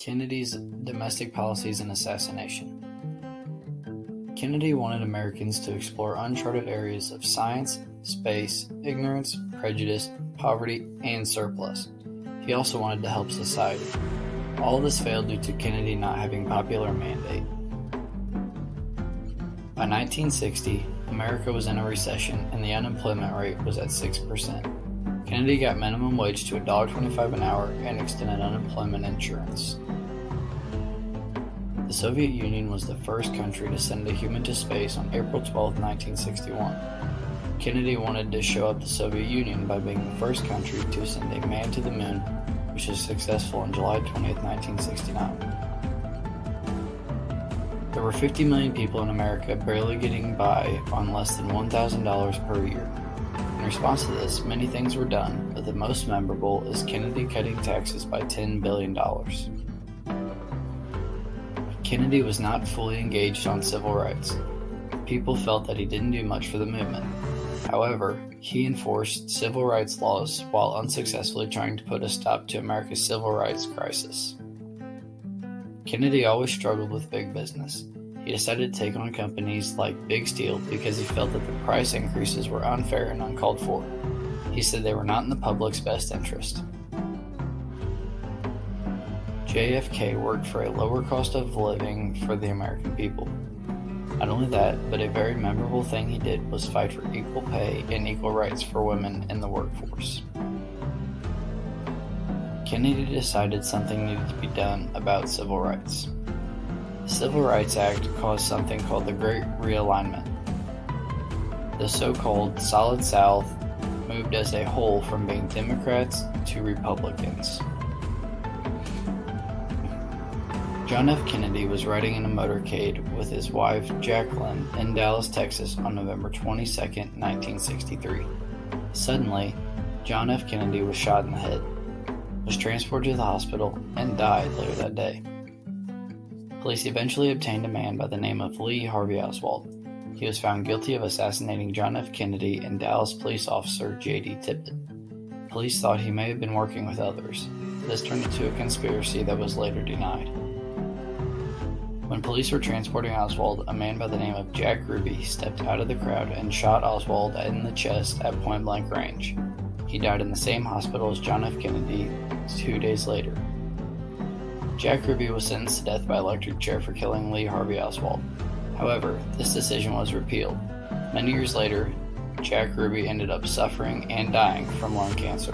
Kennedy's domestic policies and assassination. Kennedy wanted Americans to explore uncharted areas of science, space, ignorance, prejudice, poverty, and surplus. He also wanted to help society. All of this failed due to Kennedy not having popular mandate. By 1960, America was in a recession and the unemployment rate was at 6%. Kennedy got minimum wage to $1.25 an hour and extended unemployment insurance. The Soviet Union was the first country to send a human to space on April 12, 1961. Kennedy wanted to show up the Soviet Union by being the first country to send a man to the moon, which was successful on July 20, 1969. There were 50 million people in America barely getting by on less than $1,000 per year. In response to this, many things were done, but the most memorable is Kennedy cutting taxes by $10 billion. Kennedy was not fully engaged on civil rights. People felt that he didn't do much for the movement. However, he enforced civil rights laws while unsuccessfully trying to put a stop to America's civil rights crisis. Kennedy always struggled with big business. He decided to take on companies like Big Steel because he felt that the price increases were unfair and uncalled for. He said they were not in the public's best interest. JFK worked for a lower cost of living for the American people. Not only that, but a very memorable thing he did was fight for equal pay and equal rights for women in the workforce. Kennedy decided something needed to be done about civil rights. The Civil Rights Act caused something called the Great Realignment. The so-called Solid South moved as a whole from being Democrats to Republicans. John F. Kennedy was riding in a motorcade with his wife Jacqueline in Dallas, Texas on November 22, 1963. Suddenly, John F. Kennedy was shot in the head, was transported to the hospital, and died later that day. Police eventually obtained a man by the name of Lee Harvey Oswald. He was found guilty of assassinating John F. Kennedy and Dallas police officer J.D. Tippit. Police thought he may have been working with others. This turned into a conspiracy that was later denied. When police were transporting Oswald, a man by the name of Jack Ruby stepped out of the crowd and shot Oswald in the chest at point-blank range. He died in the same hospital as John F. Kennedy 2 days later. Jack Ruby was sentenced to death by electric chair for killing Lee Harvey Oswald. However, this decision was repealed. Many years later, Jack Ruby ended up suffering and dying from lung cancer.